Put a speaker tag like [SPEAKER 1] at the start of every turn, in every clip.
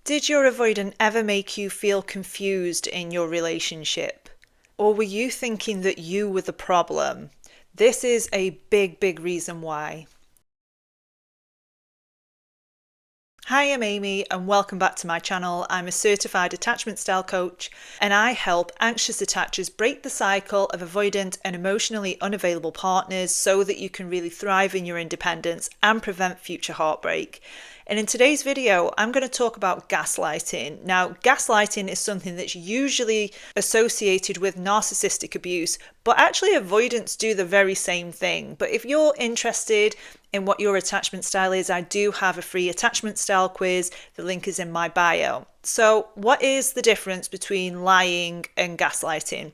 [SPEAKER 1] Did your avoidant ever make you feel confused in your relationship? Or were you thinking that you were the problem? This is a big reason why. Hi, I'm Amy and welcome back to my channel. I'm a certified attachment style coach and I help anxious attachers break the cycle of avoidant and emotionally unavailable partners so that you can really thrive in your independence and prevent future heartbreak. And in today's video, I'm going to talk about gaslighting. Now, gaslighting is something that's usually associated with narcissistic abuse, but actually avoidants do the very same thing. But if you're interested in what your attachment style is, I do have a free attachment style quiz. The link is in my bio. So what is the difference between lying and gaslighting?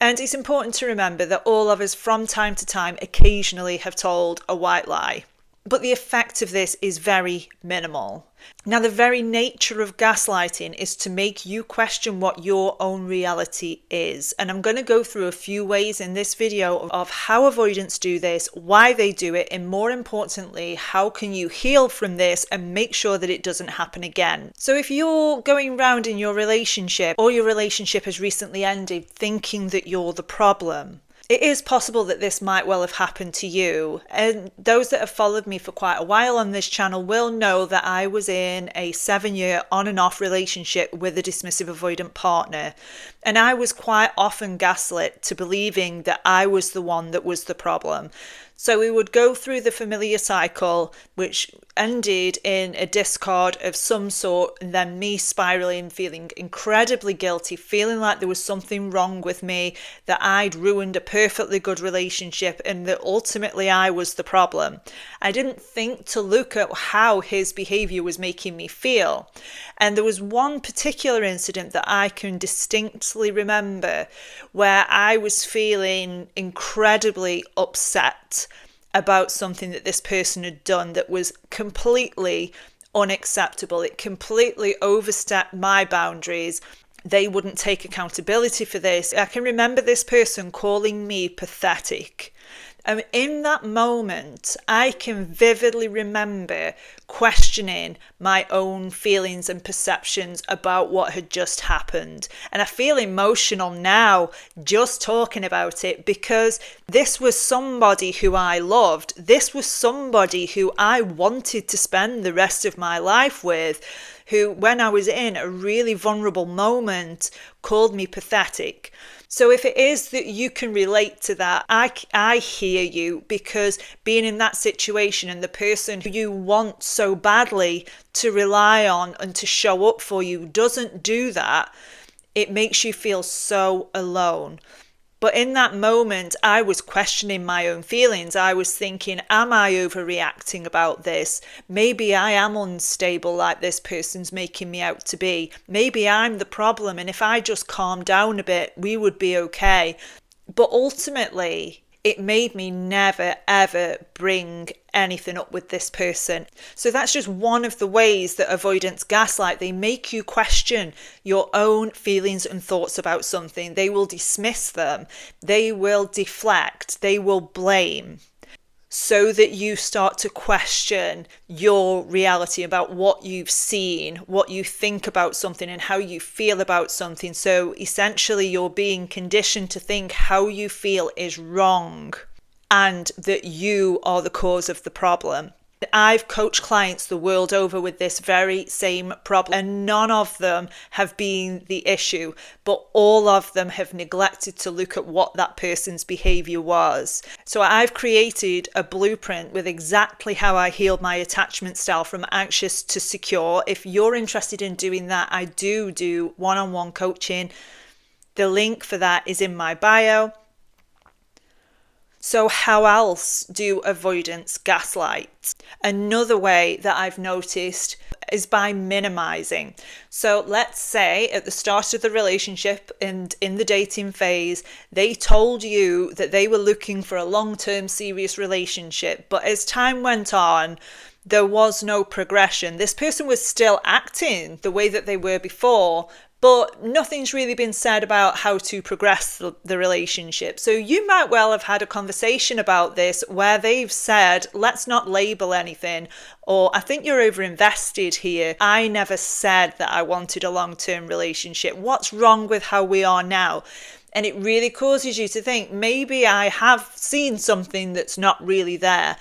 [SPEAKER 1] And it's important to remember that all of us from time to time occasionally have told a white lie. But the effect of this is very minimal. Now, the very nature of gaslighting is to make you question what your own reality is. And I'm going to go through a few ways in this video of how avoidants do this, why they do it, and more importantly, how can you heal from this and make sure that it doesn't happen again. So if you're going round in your relationship or your relationship has recently ended thinking that you're the problem, it is possible that this might well have happened to you. And those that have followed me for quite a while on this channel will know that I was in a 7-year on and off relationship with a dismissive avoidant partner. And I was quite often gaslit to believing that I was the one that was the problem. So we would go through the familiar cycle, which ended in a discard of some sort, and then me spiraling, feeling incredibly guilty, feeling like there was something wrong with me, that I'd ruined a perfectly good relationship, and that ultimately I was the problem. I didn't think to look at how his behavior was making me feel. And there was one particular incident that I can distinctly remember where I was feeling incredibly upset about something that this person had done that was completely unacceptable. It completely overstepped my boundaries. They wouldn't take accountability for this. I can remember this person calling me pathetic. And in that moment, I can vividly remember questioning my own feelings and perceptions about what had just happened. And I feel emotional now just talking about it because this was somebody who I loved. This was somebody who I wanted to spend the rest of my life with, who, when I was in a really vulnerable moment, called me pathetic. So if it is that you can relate to that, I hear you, because being in that situation and the person who you want so badly to rely on and to show up for you doesn't do that, it makes you feel so alone. But in that moment, I was questioning my own feelings. I was thinking, am I overreacting about this? Maybe I am unstable like this person's making me out to be. Maybe I'm the problem, and if I just calm down a bit, we would be okay. But ultimately, it made me never, ever bring anything up with this person. So that's just one of the ways that avoidants gaslight. They make you question your own feelings and thoughts about something. They will dismiss them. They will deflect. They will blame, so that you start to question your reality about what you've seen, what you think about something, and how you feel about something. So essentially, you're being conditioned to think how you feel is wrong and that you are the cause of the problem. I've coached clients the world over with this very same problem, and none of them have been the issue, but all of them have neglected to look at what that person's behavior was. So I've created a blueprint with exactly how I healed my attachment style from anxious to secure. If you're interested in doing that, I do one-on-one coaching. The link for that is in my bio. So how else do avoidants gaslight? Another way that I've noticed is by minimizing. So let's say at the start of the relationship and in the dating phase, they told you that they were looking for a long-term serious relationship. But as time went on, there was no progression. This person was still acting the way that they were before, but nothing's really been said about how to progress the relationship. So you might well have had a conversation about this where they've said, let's not label anything, or I think you're overinvested here. I never said that I wanted a long-term relationship. What's wrong with how we are now? And it really causes you to think, maybe I have seen something that's not really there.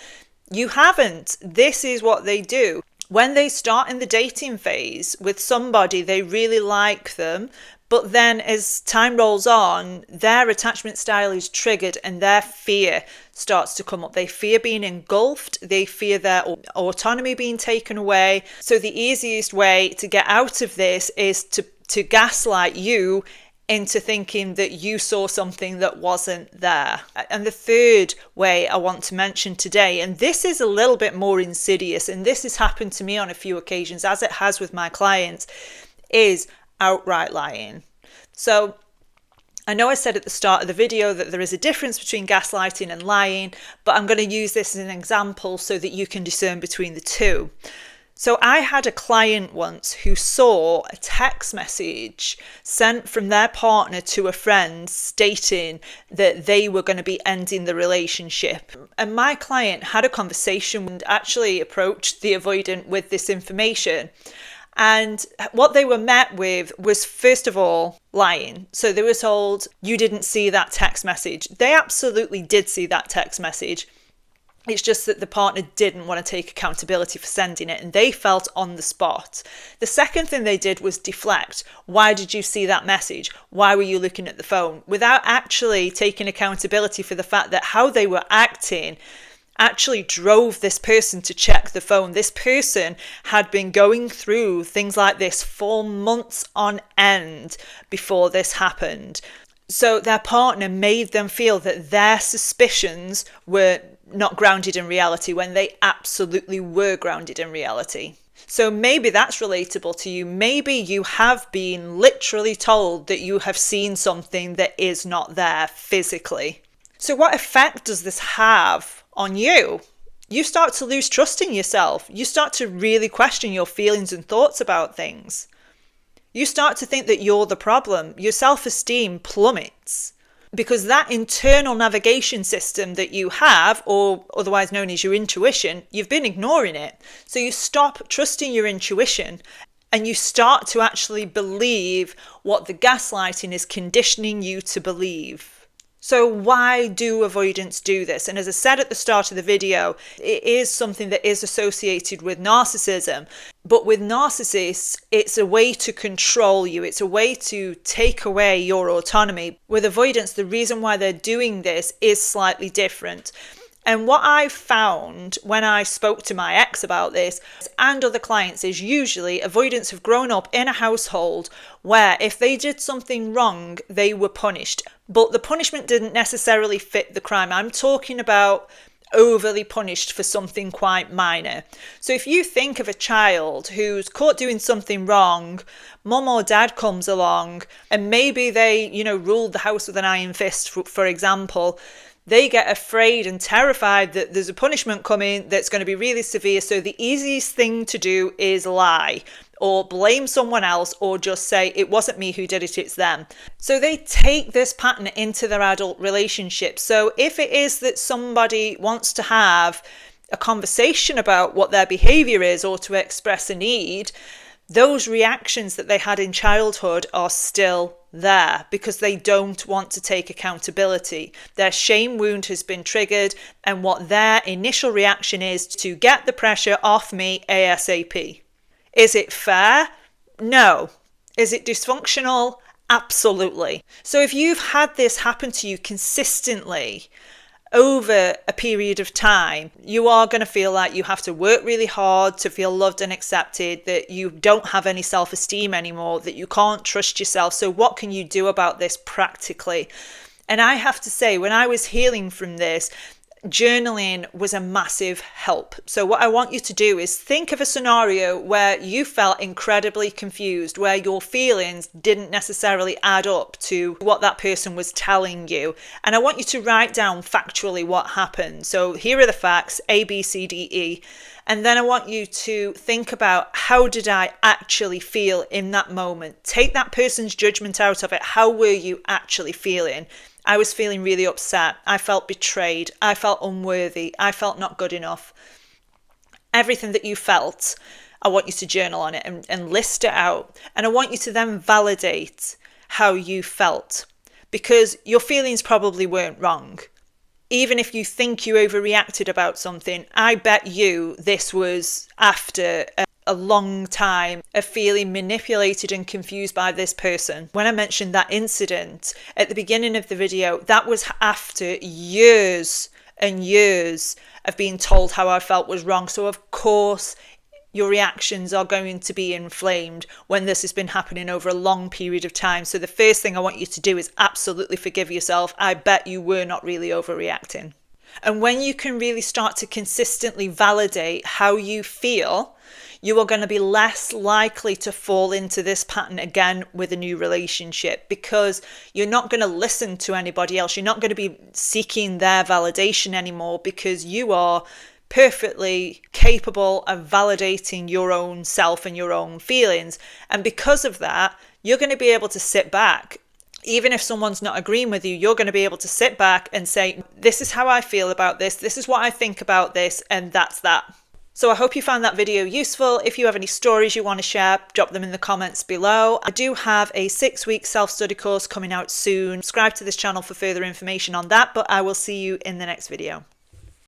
[SPEAKER 1] You haven't. This is what they do. When they start in the dating phase with somebody, they really like them. But then as time rolls on, their attachment style is triggered and their fear starts to come up. They fear being engulfed. They fear their autonomy being taken away. So the easiest way to get out of this is to gaslight you into thinking that you saw something that wasn't there. And the third way I want to mention today, and this is a little bit more insidious, and this has happened to me on a few occasions, as it has with my clients, is outright lying. So I know I said at the start of the video that there is a difference between gaslighting and lying, but I'm going to use this as an example so that you can discern between the two. So I had a client once who saw a text message sent from their partner to a friend stating that they were going to be ending the relationship. And my client had a conversation and actually approached the avoidant with this information. And what they were met with was, first of all, lying. So they were told, you didn't see that text message. They absolutely did see that text message. It's just that the partner didn't want to take accountability for sending it and they felt on the spot. The second thing they did was deflect. Why did you see that message? Why were you looking at the phone? Without actually taking accountability for the fact that how they were acting actually drove this person to check the phone. This person had been going through things like this for months on end before this happened. So their partner made them feel that their suspicions were not grounded in reality when they absolutely were grounded in reality. So maybe that's relatable to you. Maybe you have been literally told that you have seen something that is not there physically. So what effect does this have on you? You start to lose trust in yourself. You start to really question your feelings and thoughts about things. You start to think that you're the problem. Your self-esteem plummets because that internal navigation system that you have, or otherwise known as your intuition, you've been ignoring it. So you stop trusting your intuition and you start to actually believe what the gaslighting is conditioning you to believe. So why do avoidants do this? And as I said at the start of the video, it is something that is associated with narcissism. But with narcissists, it's a way to control you. It's a way to take away your autonomy. With avoidants, the reason why they're doing this is slightly different. And what I found when I spoke to my ex about this and other clients is usually avoidants have grown up in a household where if they did something wrong, they were punished. But the punishment didn't necessarily fit the crime. I'm talking about overly punished for something quite minor. So if you think of a child who's caught doing something wrong, mum or dad comes along and maybe they, ruled the house with an iron fist, for example, they get afraid and terrified that there's a punishment coming that's going to be really severe. So the easiest thing to do is lie or blame someone else or just say, it wasn't me who did it, it's them. So they take this pattern into their adult relationship. So if it is that somebody wants to have a conversation about what their behavior is or to express a need, those reactions that they had in childhood are still there because they don't want to take accountability. Their shame wound has been triggered, and what their initial reaction is to get the pressure off me ASAP. Is it fair? No. Is it dysfunctional? Absolutely. So if you've had this happen to you consistently over a period of time, you are going to feel like you have to work really hard to feel loved and accepted, that you don't have any self-esteem anymore, that you can't trust yourself. So what can you do about this practically? And I have to say, when I was healing from this, journaling was a massive help. So what I want you to do is think of a scenario where you felt incredibly confused, where your feelings didn't necessarily add up to what that person was telling you. And I want you to write down factually what happened. So here are the facts, A, B, C, D, E. And then I want you to think about, how did I actually feel in that moment? Take that person's judgment out of it. How were you actually feeling? I was feeling really upset. I felt betrayed. I felt unworthy. I felt not good enough. Everything that you felt, I want you to journal on it and list it out. And I want you to then validate how you felt, because your feelings probably weren't wrong. Even if you think you overreacted about something, I bet you this was after a long time of feeling manipulated and confused by this person. When I mentioned that incident at the beginning of the video, that was after years and years of being told how I felt was wrong. So of course, your reactions are going to be inflamed when this has been happening over a long period of time. So the first thing I want you to do is absolutely forgive yourself. I bet you were not really overreacting. And when you can really start to consistently validate how you feel, you are going to be less likely to fall into this pattern again with a new relationship, because you're not going to listen to anybody else. You're not going to be seeking their validation anymore, because you are perfectly capable of validating your own self and your own feelings. And because of that, you're going to be able to sit back. Even if someone's not agreeing with you, you're going to be able to sit back and say, this is how I feel about this. This is what I think about this. And that's that. So I hope you found that video useful. If you have any stories you want to share, drop them in the comments below. I do have a 6-week self-study course coming out soon. Subscribe to this channel for further information on that, but I will see you in the next video.